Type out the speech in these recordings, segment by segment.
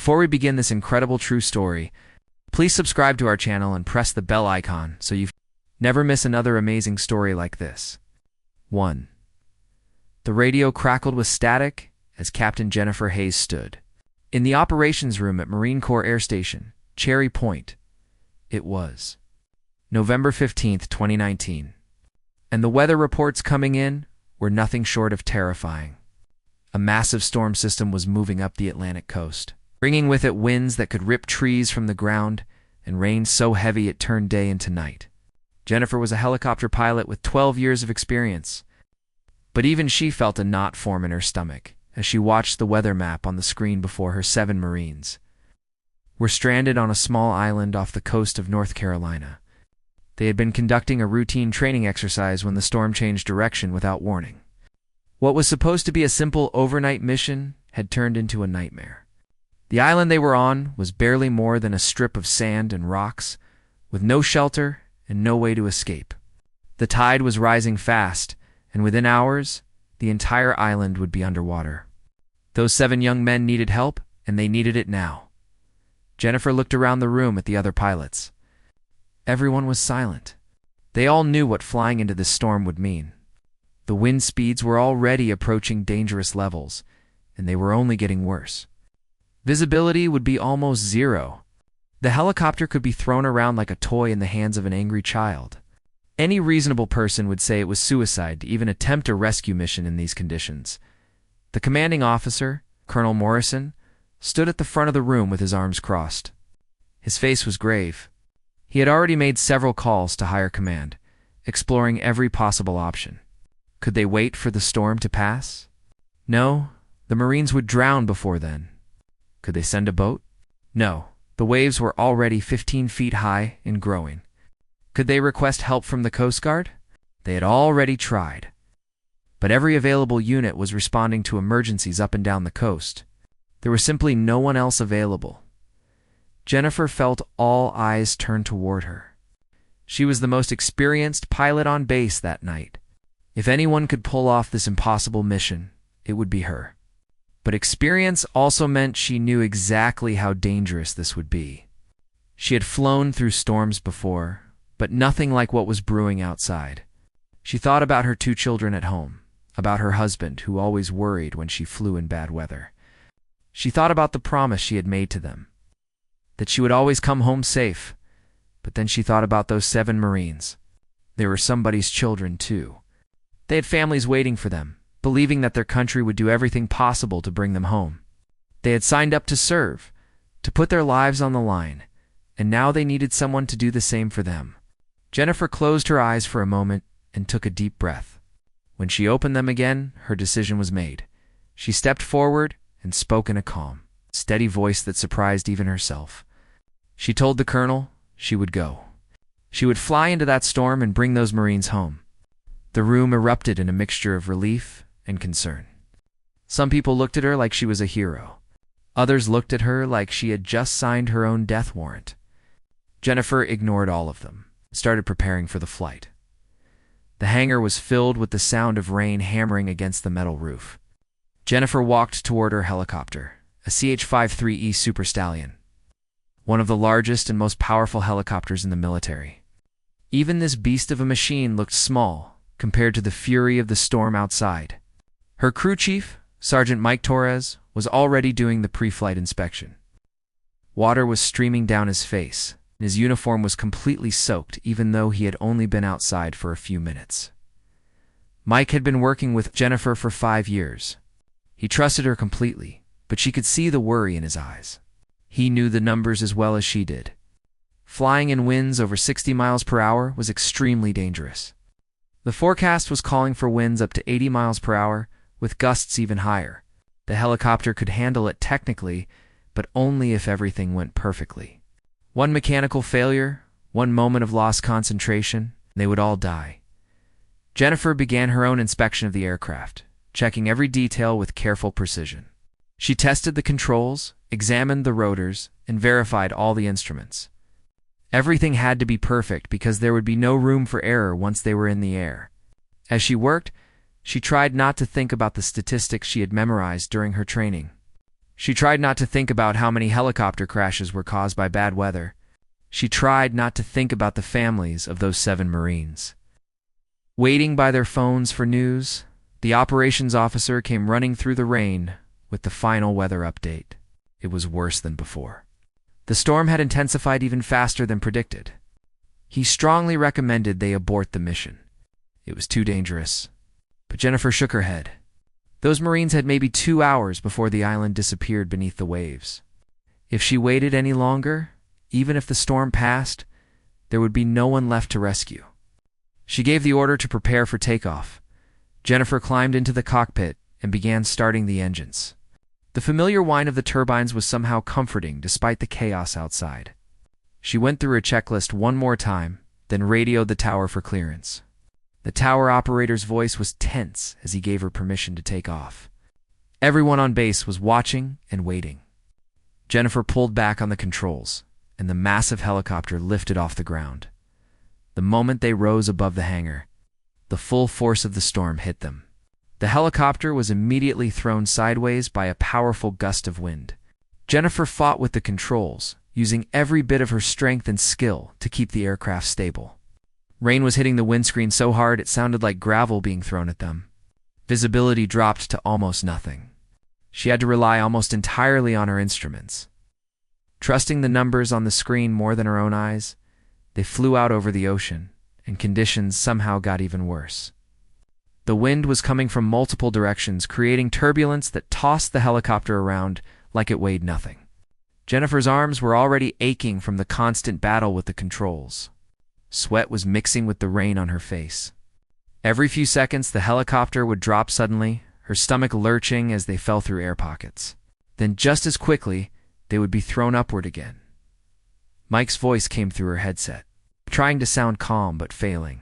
Before we begin this incredible true story, please subscribe to our channel and press the bell icon so you never miss another amazing story like this. 1. The radio crackled with static as Captain Jennifer Hayes stood in the operations room at Marine Corps Air Station, Cherry Point. It was November 15th, 2019, and the weather reports coming in were nothing short of terrifying. A massive storm system was moving up the Atlantic coast, bringing with it winds that could rip trees from the ground and rain so heavy it turned day into night. Jennifer was a helicopter pilot with 12 years of experience, but even she felt a knot form in her stomach as she watched the weather map on the screen before her 7 Marines were stranded on a small island off the coast of North Carolina. They had been conducting a routine training exercise when the storm changed direction without warning. What was supposed to be a simple overnight mission had turned into a nightmare. The island they were on was barely more than a strip of sand and rocks, with no shelter and no way to escape. The tide was rising fast, and within hours, the entire island would be underwater. Those 7 young men needed help, and they needed it now. Jennifer looked around the room at the other pilots. Everyone was silent. They all knew what flying into this storm would mean. The wind speeds were already approaching dangerous levels, and they were only getting worse. Visibility would be almost zero. The helicopter could be thrown around like a toy in the hands of an angry child. Any reasonable person would say it was suicide to even attempt a rescue mission in these conditions. The commanding officer, Colonel Morrison, stood at the front of the room with his arms crossed. His face was grave. He had already made several calls to higher command, exploring every possible option. Could they wait for the storm to pass? No, the Marines would drown before then. Could they send a boat? No, the waves were already 15 feet high and growing. Could they request help from the Coast Guard? They had already tried. But every available unit was responding to emergencies up and down the coast. There was simply no one else available. Jennifer felt all eyes turn toward her. She was the most experienced pilot on base that night. If anyone could pull off this impossible mission, it would be her. But experience also meant she knew exactly how dangerous this would be. She had flown through storms before, but nothing like what was brewing outside. She thought about her 2 children at home, about her husband who always worried when she flew in bad weather. She thought about the promise she had made to them, that she would always come home safe. But then she thought about those 7 Marines. They were somebody's children too. They had families waiting for them, believing that their country would do everything possible to bring them home. They had signed up to serve, to put their lives on the line, and now they needed someone to do the same for them. Jennifer closed her eyes for a moment and took a deep breath. When she opened them again, her decision was made. She stepped forward and spoke in a calm, steady voice that surprised even herself. She told the colonel she would go. She would fly into that storm and bring those Marines home. The room erupted in a mixture of relief and concern. Some people looked at her like she was a hero. Others looked at her like she had just signed her own death warrant. Jennifer ignored all of them and started preparing for the flight. The hangar was filled with the sound of rain hammering against the metal roof. Jennifer walked toward her helicopter, a CH-53E Super Stallion, one of the largest and most powerful helicopters in the military. Even this beast of a machine looked small compared to the fury of the storm outside. Her crew chief, Sergeant Mike Torres, was already doing the pre-flight inspection. Water was streaming down his face, and his uniform was completely soaked even though he had only been outside for a few minutes. Mike had been working with Jennifer for 5 years. He trusted her completely, but she could see the worry in his eyes. He knew the numbers as well as she did. Flying in winds over 60 miles per hour was extremely dangerous. The forecast was calling for winds up to 80 miles per hour, with gusts even higher. The helicopter could handle it technically, but only if everything went perfectly. One mechanical failure, one moment of lost concentration, they would all die. Jennifer began her own inspection of the aircraft, checking every detail with careful precision. She tested the controls, examined the rotors, and verified all the instruments. Everything had to be perfect because there would be no room for error once they were in the air. As she worked, she tried not to think about the statistics she had memorized during her training. She tried not to think about how many helicopter crashes were caused by bad weather. She tried not to think about the families of those 7 Marines. Waiting by their phones for news, the operations officer came running through the rain with the final weather update. It was worse than before. The storm had intensified even faster than predicted. He strongly recommended they abort the mission. It was too dangerous. But Jennifer shook her head. Those Marines had maybe 2 hours before the island disappeared beneath the waves. If she waited any longer, even if the storm passed, there would be no one left to rescue. She gave the order to prepare for takeoff. Jennifer climbed into the cockpit and began starting the engines. The familiar whine of the turbines was somehow comforting despite the chaos outside. She went through her checklist one more time, then radioed the tower for clearance. The tower operator's voice was tense as he gave her permission to take off. Everyone on base was watching and waiting. Jennifer pulled back on the controls, and the massive helicopter lifted off the ground. The moment they rose above the hangar, the full force of the storm hit them. The helicopter was immediately thrown sideways by a powerful gust of wind. Jennifer fought with the controls, using every bit of her strength and skill to keep the aircraft stable. Rain was hitting the windscreen so hard it sounded like gravel being thrown at them. Visibility dropped to almost nothing. She had to rely almost entirely on her instruments. Trusting the numbers on the screen more than her own eyes, they flew out over the ocean, and conditions somehow got even worse. The wind was coming from multiple directions, creating turbulence that tossed the helicopter around like it weighed nothing. Jennifer's arms were already aching from the constant battle with the controls. Sweat was mixing with the rain on her face. Every few seconds, the helicopter would drop suddenly, her stomach lurching as they fell through air pockets. Then just as quickly, they would be thrown upward again. Mike's voice came through her headset, trying to sound calm but failing.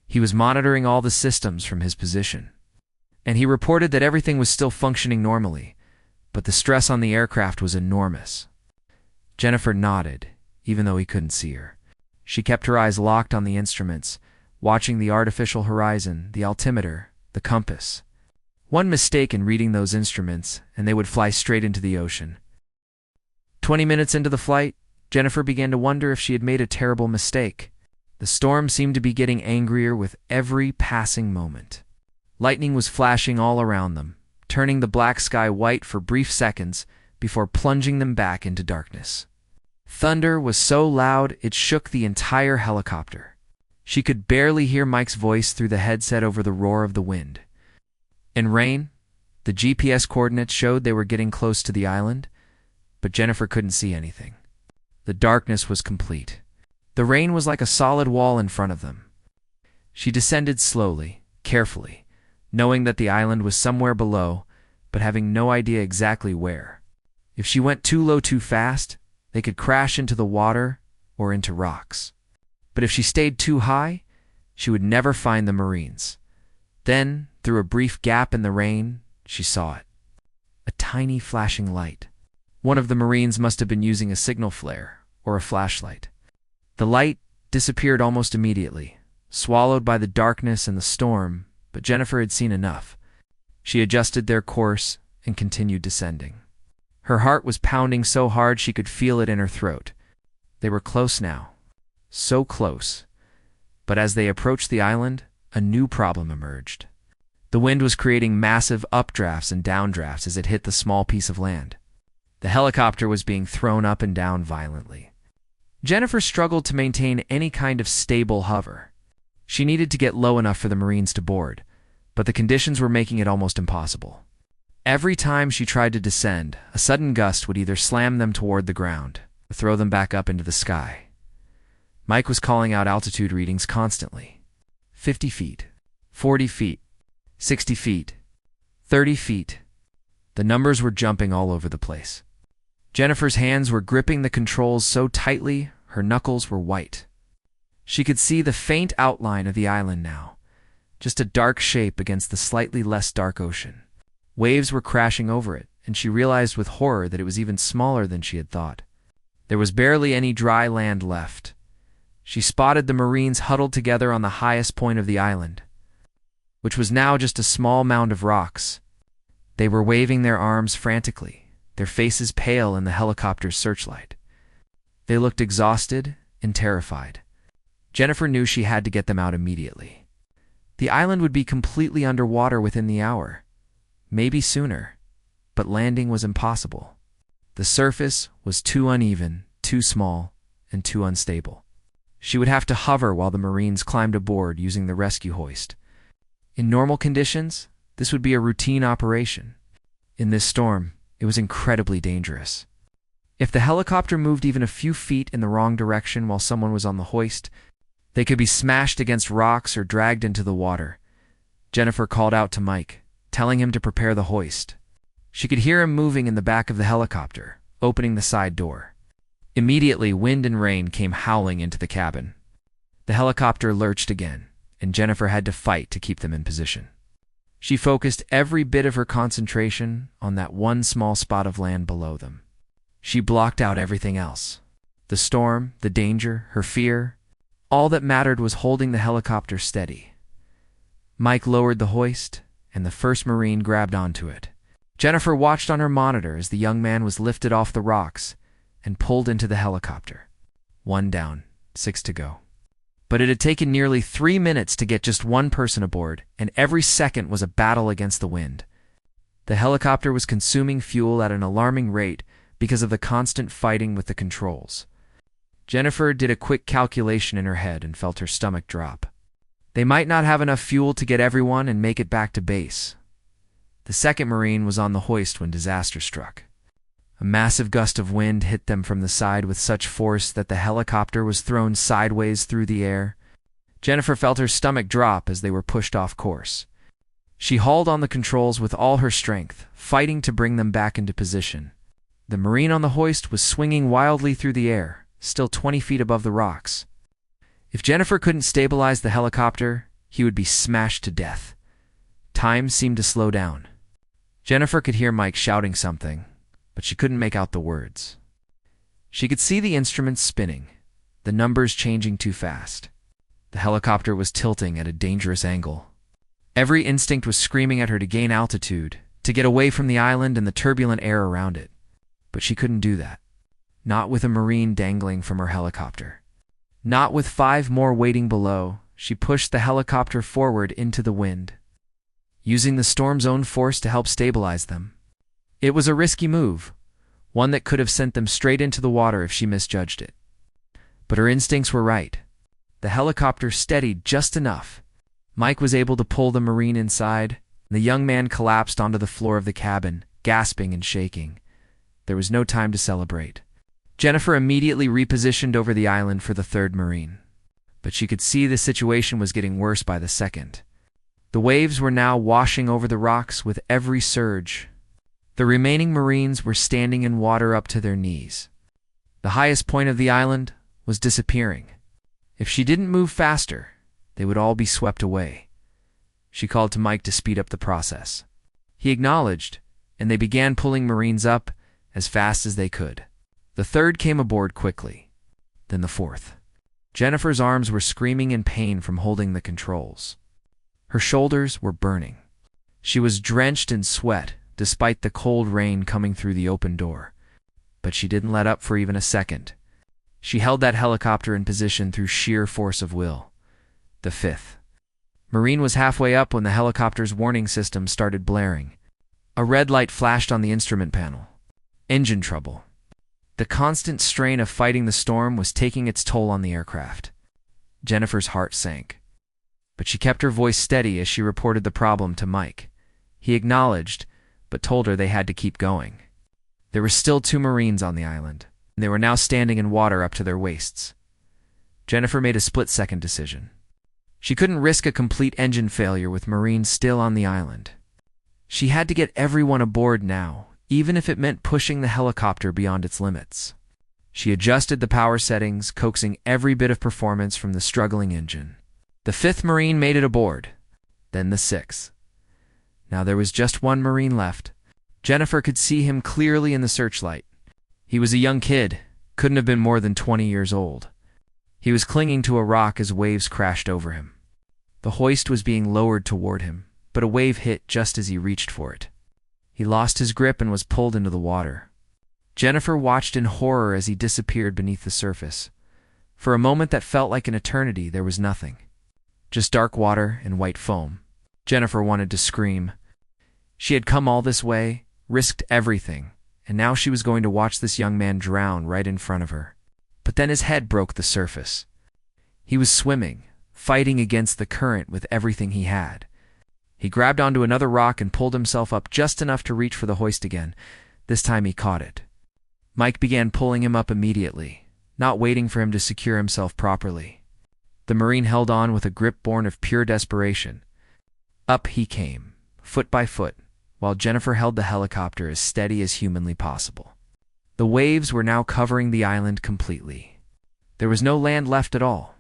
He was monitoring all the systems from his position, and he reported that everything was still functioning normally, but the stress on the aircraft was enormous. Jennifer nodded, even though he couldn't see her. She kept her eyes locked on the instruments, watching the artificial horizon, the altimeter, the compass. One mistake in reading those instruments, and they would fly straight into the ocean. 20 minutes into the flight, Jennifer began to wonder if she had made a terrible mistake. The storm seemed to be getting angrier with every passing moment. Lightning was flashing all around them, turning the black sky white for brief seconds before plunging them back into darkness. Thunder was so loud it shook the entire helicopter. She could barely hear Mike's voice through the headset over the roar of the wind. In rain, the GPS coordinates showed they were getting close to the island, but Jennifer couldn't see anything. The darkness was complete. The rain was like a solid wall in front of them. She descended slowly, carefully, knowing that the island was somewhere below, but having no idea exactly where. If she went too low too fast, they could crash into the water or into rocks. But if she stayed too high, she would never find the Marines. Then, through a brief gap in the rain, she saw it. A tiny flashing light. One of the Marines must have been using a signal flare or a flashlight. The light disappeared almost immediately, swallowed by the darkness and the storm, but Jennifer had seen enough. She adjusted their course and continued descending. Her heart was pounding so hard she could feel it in her throat. They were close now. So close. But as they approached the island, a new problem emerged. The wind was creating massive updrafts and downdrafts as it hit the small piece of land. The helicopter was being thrown up and down violently. Jennifer struggled to maintain any kind of stable hover. She needed to get low enough for the Marines to board, but the conditions were making it almost impossible. Every time she tried to descend, a sudden gust would either slam them toward the ground or throw them back up into the sky. Mike was calling out altitude readings constantly. 50 feet, 40 feet, 60 feet, 30 feet. The numbers were jumping all over the place. Jennifer's hands were gripping the controls so tightly, her knuckles were white. She could see the faint outline of the island now, just a dark shape against the slightly less dark ocean. Waves were crashing over it, and she realized with horror that it was even smaller than she had thought. There was barely any dry land left. She spotted the Marines huddled together on the highest point of the island, which was now just a small mound of rocks. They were waving their arms frantically, their faces pale in the helicopter's searchlight. They looked exhausted and terrified. Jennifer knew she had to get them out immediately. The island would be completely underwater within the hour, maybe sooner, but landing was impossible. The surface was too uneven, too small, and too unstable. She would have to hover while the Marines climbed aboard using the rescue hoist. In normal conditions, this would be a routine operation. In this storm, it was incredibly dangerous. If the helicopter moved even a few feet in the wrong direction while someone was on the hoist, they could be smashed against rocks or dragged into the water. Jennifer called out to Mike, telling him to prepare the hoist. She could hear him moving in the back of the helicopter, opening the side door. Immediately, wind and rain came howling into the cabin. The helicopter lurched again, and Jennifer had to fight to keep them in position. She focused every bit of her concentration on that one small spot of land below them. She blocked out everything else. The storm, the danger, her fear. All that mattered was holding the helicopter steady. Mike lowered the hoist, and the first Marine grabbed onto it. Jennifer watched on her monitor as the young man was lifted off the rocks and pulled into the helicopter. 1 down, 6 to go. But it had taken nearly 3 minutes to get just one person aboard, and every second was a battle against the wind. The helicopter was consuming fuel at an alarming rate because of the constant fighting with the controls. Jennifer did a quick calculation in her head and felt her stomach drop. They might not have enough fuel to get everyone and make it back to base. The second Marine was on the hoist when disaster struck. A massive gust of wind hit them from the side with such force that the helicopter was thrown sideways through the air. Jennifer felt her stomach drop as they were pushed off course. She hauled on the controls with all her strength, fighting to bring them back into position. The Marine on the hoist was swinging wildly through the air, still 20 feet above the rocks. If Jennifer couldn't stabilize the helicopter, he would be smashed to death. Time seemed to slow down. Jennifer could hear Mike shouting something, but she couldn't make out the words. She could see the instruments spinning, the numbers changing too fast. The helicopter was tilting at a dangerous angle. Every instinct was screaming at her to gain altitude, to get away from the island and the turbulent air around it. But she couldn't do that. Not with a Marine dangling from her helicopter. Not with 5 more waiting below. She pushed the helicopter forward into the wind, using the storm's own force to help stabilize them. It was a risky move, one that could have sent them straight into the water if she misjudged it. But her instincts were right. The helicopter steadied just enough. Mike was able to pull the Marine inside, and the young man collapsed onto the floor of the cabin, gasping and shaking. There was no time to celebrate. Jennifer immediately repositioned over the island for the third Marine. But she could see the situation was getting worse by the second. The waves were now washing over the rocks with every surge. The remaining Marines were standing in water up to their knees. The highest point of the island was disappearing. If she didn't move faster, they would all be swept away. She called to Mike to speed up the process. He acknowledged, and they began pulling Marines up as fast as they could. The third came aboard quickly, then the fourth. Jennifer's arms were screaming in pain from holding the controls. Her shoulders were burning. She was drenched in sweat despite the cold rain coming through the open door. But she didn't let up for even a second. She held that helicopter in position through sheer force of will. The fifth Marine was halfway up when the helicopter's warning system started blaring. A red light flashed on the instrument panel. Engine trouble. The constant strain of fighting the storm was taking its toll on the aircraft. Jennifer's heart sank. But she kept her voice steady as she reported the problem to Mike. He acknowledged, but told her they had to keep going. There were still 2 Marines on the island, and they were now standing in water up to their waists. Jennifer made a split-second decision. She couldn't risk a complete engine failure with Marines still on the island. She had to get everyone aboard now, even if it meant pushing the helicopter beyond its limits. She adjusted the power settings, coaxing every bit of performance from the struggling engine. The 5th Marine made it aboard, then the 6th. Now there was just 1 Marine left. Jennifer could see him clearly in the searchlight. He was a young kid, couldn't have been more than 20 years old. He was clinging to a rock as waves crashed over him. The hoist was being lowered toward him, but a wave hit just as he reached for it. He lost his grip and was pulled into the water. Jennifer watched in horror as he disappeared beneath the surface. For a moment that felt like an eternity, there was nothing. Just dark water and white foam. Jennifer wanted to scream. She had come all this way, risked everything, and now she was going to watch this young man drown right in front of her. But then his head broke the surface. He was swimming, fighting against the current with everything he had. He grabbed onto another rock and pulled himself up just enough to reach for the hoist again. This time he caught it. Mike began pulling him up immediately, not waiting for him to secure himself properly. The Marine held on with a grip born of pure desperation. Up he came, foot by foot, while Jennifer held the helicopter as steady as humanly possible. The waves were now covering the island completely. There was no land left at all.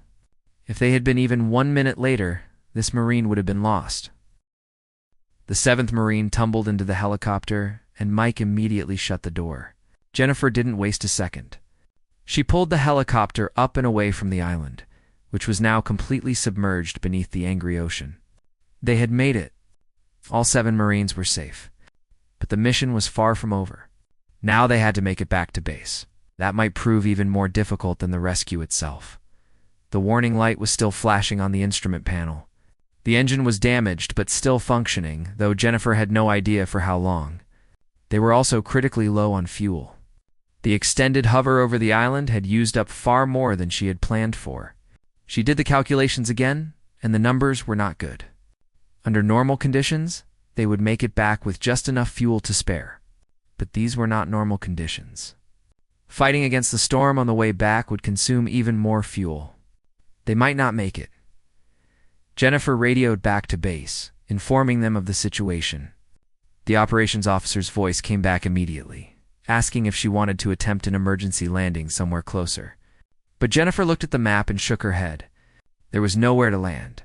If they had been even 1 minute later, this Marine would have been lost. The 7th Marine tumbled into the helicopter, and Mike immediately shut the door. Jennifer didn't waste a second. She pulled the helicopter up and away from the island, which was now completely submerged beneath the angry ocean. They had made it. All 7 Marines were safe. But the mission was far from over. Now they had to make it back to base. That might prove even more difficult than the rescue itself. The warning light was still flashing on the instrument panel. The engine was damaged but still functioning, though Jennifer had no idea for how long. They were also critically low on fuel. The extended hover over the island had used up far more than she had planned for. She did the calculations again, and the numbers were not good. Under normal conditions, they would make it back with just enough fuel to spare. But these were not normal conditions. Fighting against the storm on the way back would consume even more fuel. They might not make it. Jennifer radioed back to base, informing them of the situation. The operations officer's voice came back immediately, asking if she wanted to attempt an emergency landing somewhere closer. But Jennifer looked at the map and shook her head. There was nowhere to land.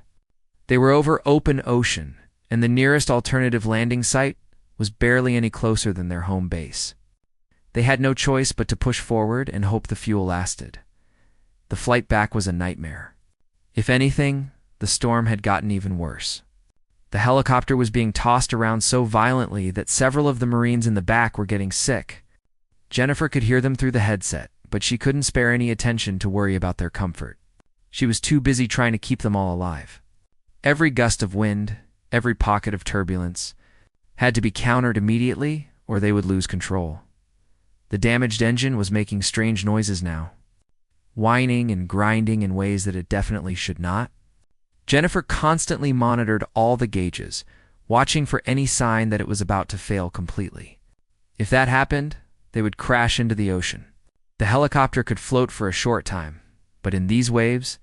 They were over open ocean, and the nearest alternative landing site was barely any closer than their home base. They had no choice but to push forward and hope the fuel lasted. The flight back was a nightmare. If anything, the storm had gotten even worse. The helicopter was being tossed around so violently that several of the Marines in the back were getting sick. Jennifer could hear them through the headset, but she couldn't spare any attention to worry about their comfort. She was too busy trying to keep them all alive. Every gust of wind, every pocket of turbulence, had to be countered immediately or they would lose control. The damaged engine was making strange noises now, whining and grinding in ways that it definitely should not. Jennifer constantly monitored all the gauges, watching for any sign that it was about to fail completely. If that happened, they would crash into the ocean. The helicopter could float for a short time, but in these waves,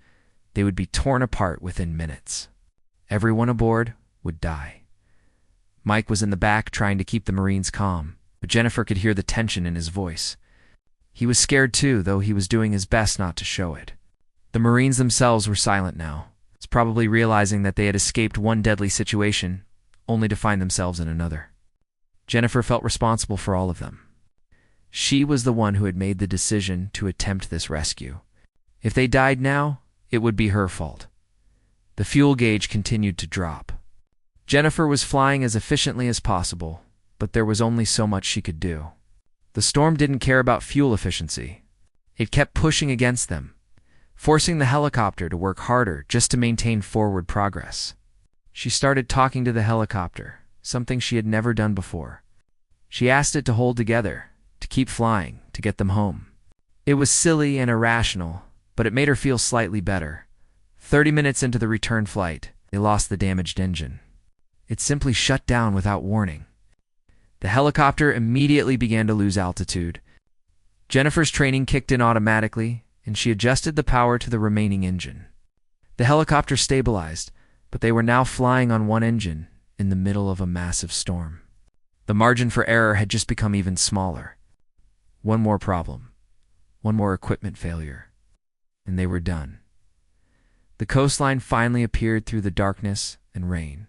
they would be torn apart within minutes. Everyone aboard would die. Mike was in the back trying to keep the Marines calm, but Jennifer could hear the tension in his voice. He was scared too, though he was doing his best not to show it. The Marines themselves were silent now, probably realizing that they had escaped one deadly situation, only to find themselves in another. Jennifer felt responsible for all of them. She was the one who had made the decision to attempt this rescue. If they died now, it would be her fault. The fuel gauge continued to drop. Jennifer was flying as efficiently as possible, but there was only so much she could do. The storm didn't care about fuel efficiency. It kept pushing against them, forcing the helicopter to work harder just to maintain forward progress. She started talking to the helicopter, something she had never done before. She asked it to hold together, to keep flying, to get them home. It was silly and irrational, but it made her feel slightly better. 30 minutes into the return flight, they lost the damaged engine. It simply shut down without warning. The helicopter immediately began to lose altitude. Jennifer's training kicked in automatically, and she adjusted the power to the remaining engine. The helicopter stabilized, but they were now flying on one engine in the middle of a massive storm. The margin for error had just become even smaller. One more problem, one more equipment failure, and they were done. The coastline finally appeared through the darkness and rain.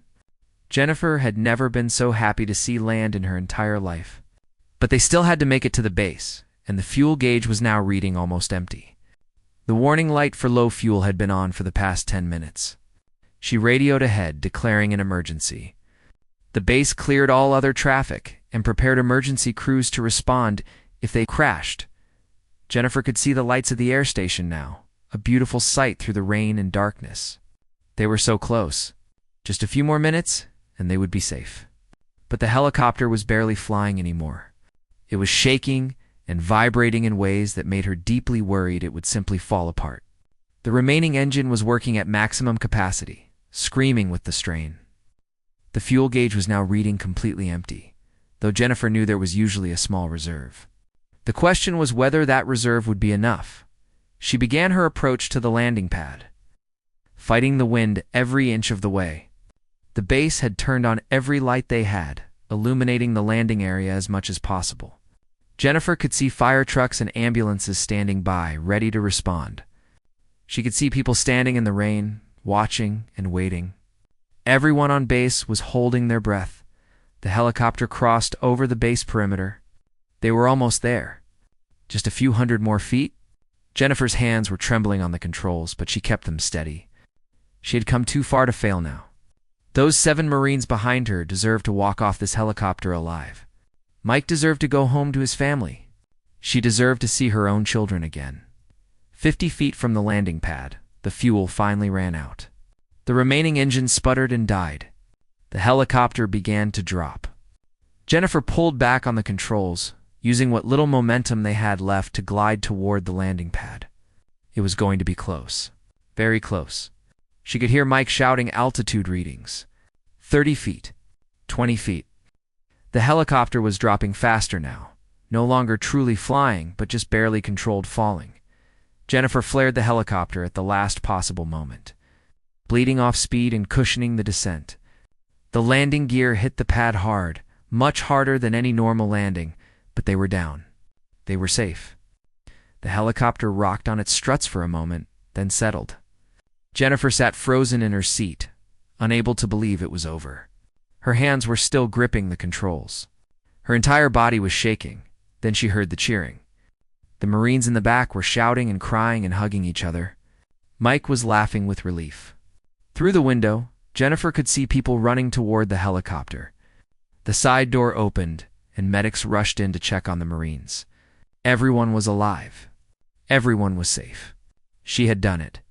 Jennifer had never been so happy to see land in her entire life. But they still had to make it to the base, and the fuel gauge was now reading almost empty. The warning light for low fuel had been on for the past 10 minutes. She radioed ahead, declaring an emergency. The base cleared all other traffic and prepared emergency crews to respond if they crashed. Jennifer could see the lights of the air station now, a beautiful sight through the rain and darkness. They were so close. Just a few more minutes, and they would be safe. But the helicopter was barely flying anymore. It was shaking and vibrating in ways that made her deeply worried it would simply fall apart. The remaining engine was working at maximum capacity, screaming with the strain. The fuel gauge was now reading completely empty, though Jennifer knew there was usually a small reserve. The question was whether that reserve would be enough. She began her approach to the landing pad, fighting the wind every inch of the way. The base had turned on every light they had, illuminating the landing area as much as possible. Jennifer could see fire trucks and ambulances standing by, ready to respond. She could see people standing in the rain, watching and waiting. Everyone on base was holding their breath. The helicopter crossed over the base perimeter. They were almost there. Just a few hundred more feet. Jennifer's hands were trembling on the controls, but she kept them steady. She had come too far to fail now. Those 7 Marines behind her deserved to walk off this helicopter alive. Mike deserved to go home to his family. She deserved to see her own children again. 50 feet from the landing pad, the fuel finally ran out. The remaining engine sputtered and died. The helicopter began to drop. Jennifer pulled back on the controls, using what little momentum they had left to glide toward the landing pad. It was going to be close. Very close. She could hear Mike shouting altitude readings. 30 feet. 20 feet. The helicopter was dropping faster now, no longer truly flying, but just barely controlled falling. Jennifer flared the helicopter at the last possible moment, bleeding off speed and cushioning the descent. The landing gear hit the pad hard, much harder than any normal landing, but they were down. They were safe. The helicopter rocked on its struts for a moment, then settled. Jennifer sat frozen in her seat, unable to believe it was over. Her hands were still gripping the controls. Her entire body was shaking. Then she heard the cheering. The Marines in the back were shouting and crying and hugging each other. Mike was laughing with relief. Through the window, Jennifer could see people running toward the helicopter. The side door opened, and medics rushed in to check on the Marines. Everyone was alive. Everyone was safe. She had done it.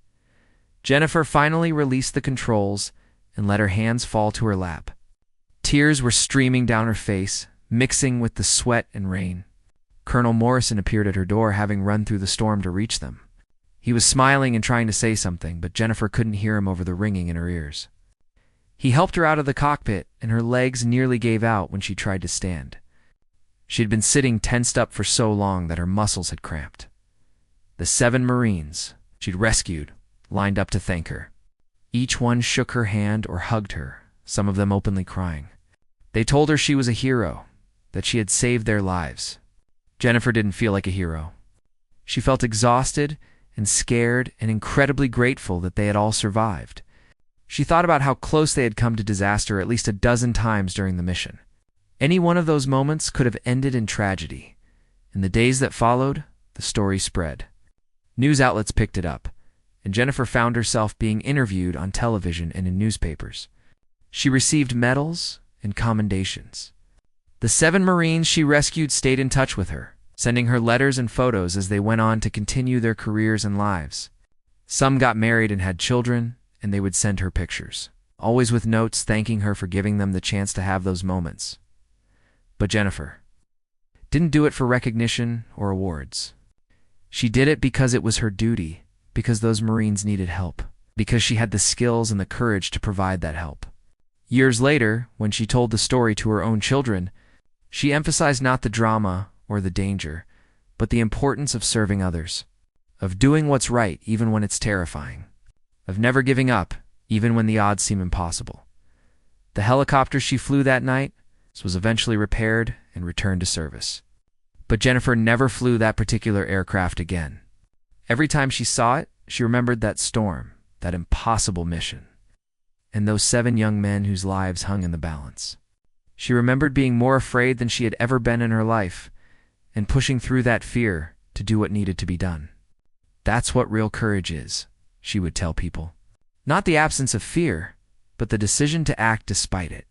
Jennifer finally released the controls and let her hands fall to her lap. Tears were streaming down her face, mixing with the sweat and rain. Colonel Morrison appeared at her door, having run through the storm to reach them. He was smiling and trying to say something, but Jennifer couldn't hear him over the ringing in her ears. He helped her out of the cockpit, and her legs nearly gave out when she tried to stand. She had been sitting tensed up for so long that her muscles had cramped. The 7 Marines she'd rescued lined up to thank her. Each one shook her hand or hugged her, some of them openly crying. They told her she was a hero, that she had saved their lives. Jennifer didn't feel like a hero. She felt exhausted and scared and incredibly grateful that they had all survived. She thought about how close they had come to disaster at least a dozen times during the mission. Any one of those moments could have ended in tragedy. In the days that followed, the story spread. News outlets picked it up, and Jennifer found herself being interviewed on television and in newspapers. She received medals and commendations. The 7 Marines she rescued stayed in touch with her, sending her letters and photos as they went on to continue their careers and lives. Some got married and had children, and they would send her pictures, always with notes thanking her for giving them the chance to have those moments. But Jennifer didn't do it for recognition or awards. She did it because it was her duty, because those Marines needed help, because she had the skills and the courage to provide that help. Years later, when she told the story to her own children, she emphasized not the drama or the danger, but the importance of serving others, of doing what's right even when it's terrifying, of never giving up even when the odds seem impossible. The helicopter she flew that night was eventually repaired and returned to service. But Jennifer never flew that particular aircraft again. Every time she saw it, she remembered that storm, that impossible mission, and those 7 young men whose lives hung in the balance. She remembered being more afraid than she had ever been in her life, and pushing through that fear to do what needed to be done. That's what real courage is, she would tell people. Not the absence of fear, but the decision to act despite it.